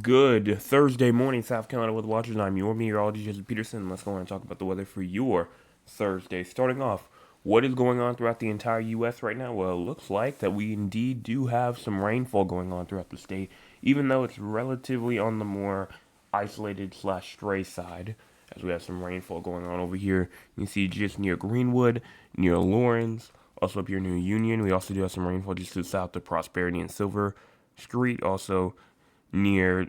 Good Thursday morning, South Carolina weather watchers. I'm your meteorologist, Jesse Peterson. Let's go on and talk about the weather for your Thursday. Starting off, what is going on throughout the entire U.S. right now? Well, it looks like that we indeed do have some rainfall going on throughout the state, even though it's relatively on the more isolated slash stray side, as we have some rainfall going on over here. You can see just near Greenwood, near Lawrence, also up here near Union. We also do have some rainfall just to the south of Prosperity and Silver Street. Also near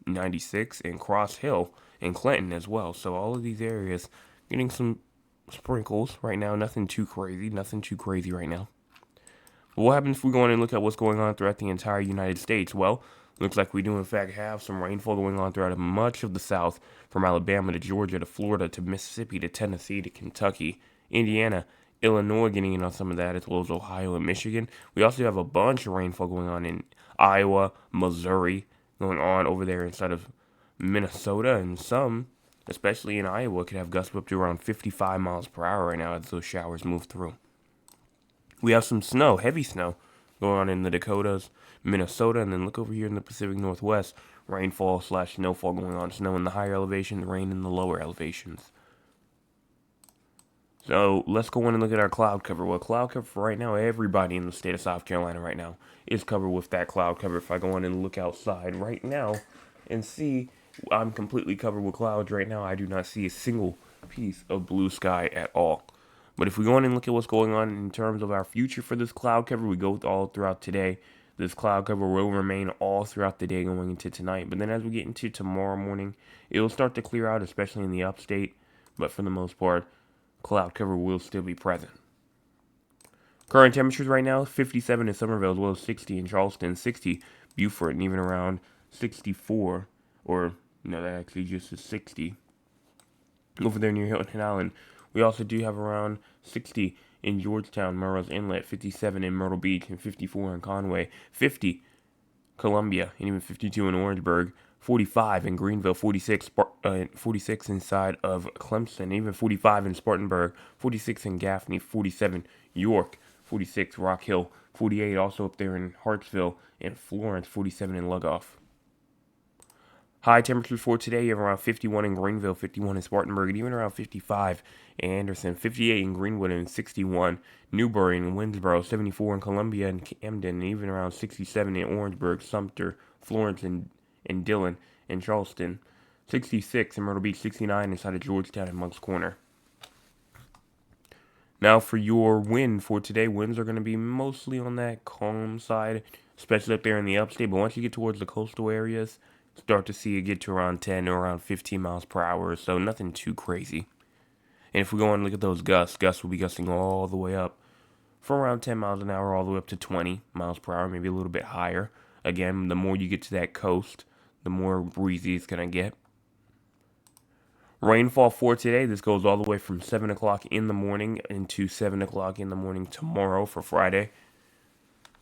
96 and Cross Hill and Clinton as well. So all of these areas getting some sprinkles right now. Nothing too crazy. Nothing too crazy right now. But what happens if we go on and look at what's going on throughout the entire United States? Well, looks like we do in fact have some rainfall going on throughout much of the South, from Alabama to Georgia to Florida to Mississippi to Tennessee to Kentucky, Indiana, Illinois getting in on some of that, as well as Ohio and Michigan. We also have a bunch of rainfall going on in Iowa, Missouri, going on over there inside of Minnesota, and some, especially in Iowa, could have gusts up to around 55 miles per hour right now as those showers move through. We have some snow, heavy snow, going on in the Dakotas, Minnesota, and then look over here in the Pacific Northwest. Rainfall slash snowfall going on. Snow in the higher elevations, rain in the lower elevations. So let's go in and look at our cloud cover. Well, cloud cover for right now, everybody in the state of South Carolina right now is covered with that cloud cover. If I go in and look outside right now and see, I'm completely covered with clouds right now. I do not see a single piece of blue sky at all. But if we go in and look at what's going on in terms of our future for this cloud cover, we go all throughout today. This cloud cover will remain all throughout the day going into tonight. But then as we get into tomorrow morning, it will start to clear out, especially in the upstate. But for the most part, cloud cover will still be present. Current temperatures right now, 57 in Somerville, as well as 60 in Charleston, 60 Beaufort, and even around 64, or no, that actually just is 60 over there near Hilton Island. We also do have around 60 in Georgetown, Murray's Inlet, 57 in Myrtle Beach, and 54 in Conway, 50 Columbia, and even 52 in Orangeburg, 45 in Greenville, 46 inside of Clemson, even 45 in Spartanburg, 46 in Gaffney, 47 York, 46 Rock Hill, 48 also up there in Hartsville, and Florence, 47 in Lugoff. High temperatures for today, you have around 51 in Greenville, 51 in Spartanburg, and even around 55 in Anderson, 58 in Greenwood, and 61 Newbury and Winsboro, 74 in Columbia and Camden, and even around 67 in Orangeburg, Sumter, Florence, and Dillon, and Charleston, 66 in Myrtle Beach, 69 inside of Georgetown and Moncks Corner. Now for your wind for today, winds are going to be mostly on that calm side, especially up there in the upstate, but once you get towards the coastal areas, start to see it get to around 10 or around 15 miles per hour, so nothing too crazy. And if we go and look at those gusts will be gusting all the way up from around 10 miles an hour all the way up to 20 miles per hour, maybe a little bit higher. Again, the more you get to that coast, the more breezy it's going to get. Rainfall for today, this goes all the way from 7 o'clock in the morning into 7 o'clock in the morning tomorrow for Friday.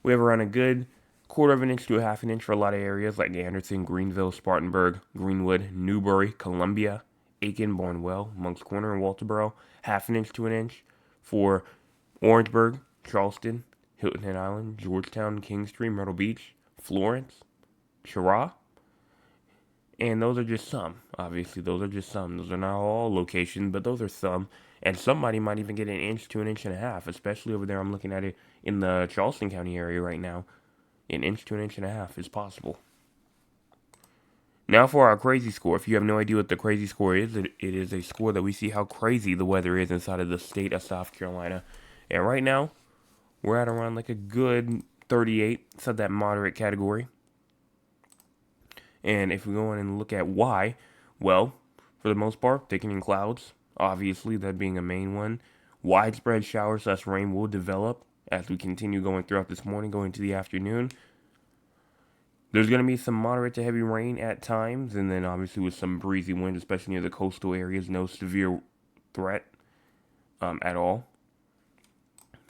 We have around a good quarter of an inch to a half an inch for a lot of areas like Anderson, Greenville, Spartanburg, Greenwood, Newbury, Columbia, Aiken, Barnwell, Moncks Corner, and Walterboro. Half an inch to an inch for Orangeburg, Charleston, Hilton Island, Georgetown, Kingstree, Myrtle Beach, Florence, Chirac. And those are just some. Obviously, those are just some. Those are not all locations, but those are some. And somebody might even get an inch to an inch and a half, especially over there. I'm looking at it in the Charleston County area right now. An inch to an inch and a half is possible. Now for our crazy score. If you have no idea what the crazy score is, it is a score that we see how crazy the weather is inside of the state of South Carolina. And right now, we're at around like a good 38, so that moderate category. And if we go in and look at why, well, for the most part, thickening clouds, obviously that being a main one. Widespread showers slash rain will develop as we continue going throughout this morning, going to the afternoon. There's going to be some moderate to heavy rain at times, and then obviously with some breezy winds, especially near the coastal areas, no severe threat at all.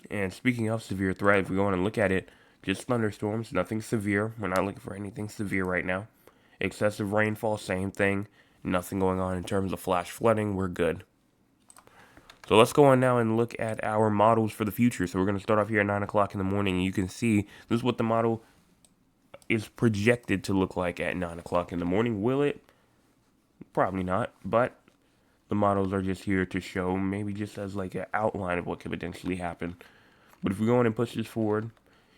And speaking of severe threat, if we go on and look at it, just thunderstorms, nothing severe. We're not looking for anything severe right now. Excessive rainfall, same thing. Nothing going on in terms of flash flooding. We're good. So let's go on now and look at our models for the future. So we're going to start off here at 9 o'clock in the morning, and you can see this is what the model is projected to look like at 9 o'clock in the morning. Will it? Probably not, but the models are just here to show, maybe just as like an outline of what could potentially happen. But if we go in and push this forward,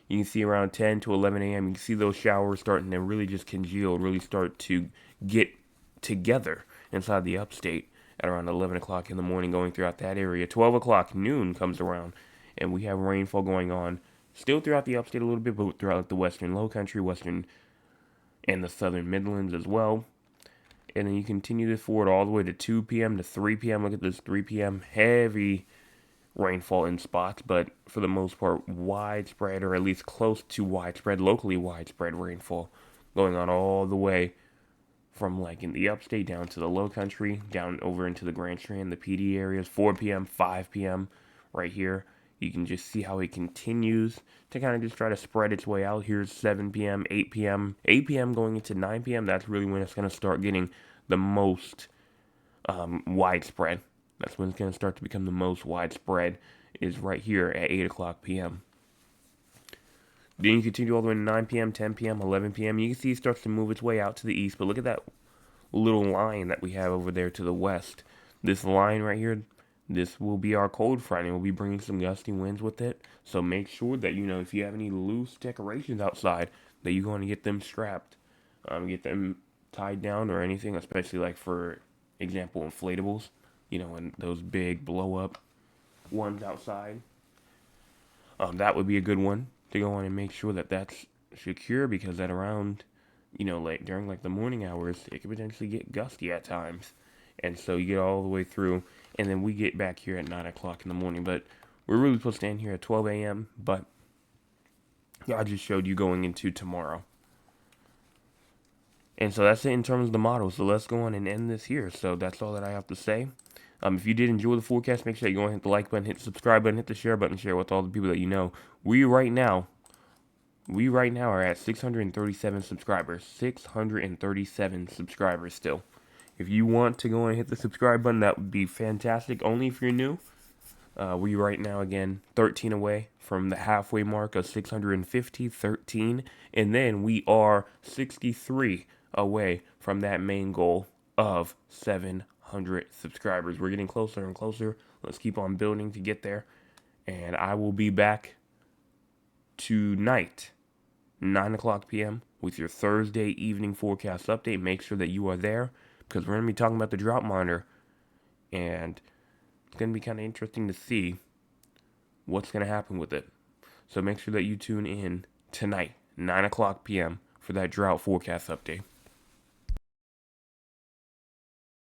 you can see around 10 to 11 a.m., you can see those showers starting to really just congeal, really start to get together inside the upstate at around 11 o'clock in the morning, going throughout that area. 12 o'clock, noon comes around, and we have rainfall going on still throughout the upstate a little bit, but throughout the western low country, western and the southern Midlands as well. And then you continue this forward all the way to 2 p.m. to 3 p.m. Look at this 3 p.m. Heavy rainfall in spots, but for the most part, widespread, or at least close to widespread, locally widespread rainfall going on all the way from like in the upstate down to the low country, down over into the Grand Strand, the PD areas, 4 p.m., 5 p.m. right here. You can just see how it continues to kind of just try to spread its way out. Here's 7 p.m., 8 p.m., 8 p.m. going into 9 p.m. That's really when it's going to start getting the most widespread. That's when it's going to start to become the most widespread, is right here at 8 o'clock p.m. Then you continue all the way to 9 p.m., 10 p.m., 11 p.m. You can see it starts to move its way out to the east, but look at that little line that we have over there to the west. This line right here, this will be our cold front, and we'll be bringing some gusty winds with it. So make sure that, if you have any loose decorations outside, that you're going to get them strapped, get them tied down or anything, especially like for example, inflatables, and those big blow up ones outside. That would be a good one to go on and make sure that that's secure, because at around, like during like the morning hours, it could potentially get gusty at times. And so you get all the way through, and then we get back here at 9 o'clock in the morning. But we're really supposed to end here at 12 a.m., but I just showed you going into tomorrow. And so that's it in terms of the model. So let's go on and end this here. So that's all that I have to say. If you did enjoy the forecast, make sure you go and hit the like button, hit the subscribe button, hit the share button, share with all the people that you know. We right now are at 637 subscribers. 637 subscribers still. If you want to go and hit the subscribe button, that would be fantastic. Only if you're new. We right now, again, 13 away from the halfway mark of 650, 13. And then we are 63 away from that main goal of 700 subscribers. We're getting closer and closer. Let's keep on building to get there. And I will be back tonight, 9 o'clock p.m. with your Thursday evening forecast update. Make sure that you are there, because we're going to be talking about the drought monitor. And it's going to be kind of interesting to see what's going to happen with it. So make sure that you tune in tonight, 9 o'clock p.m. for that drought forecast update.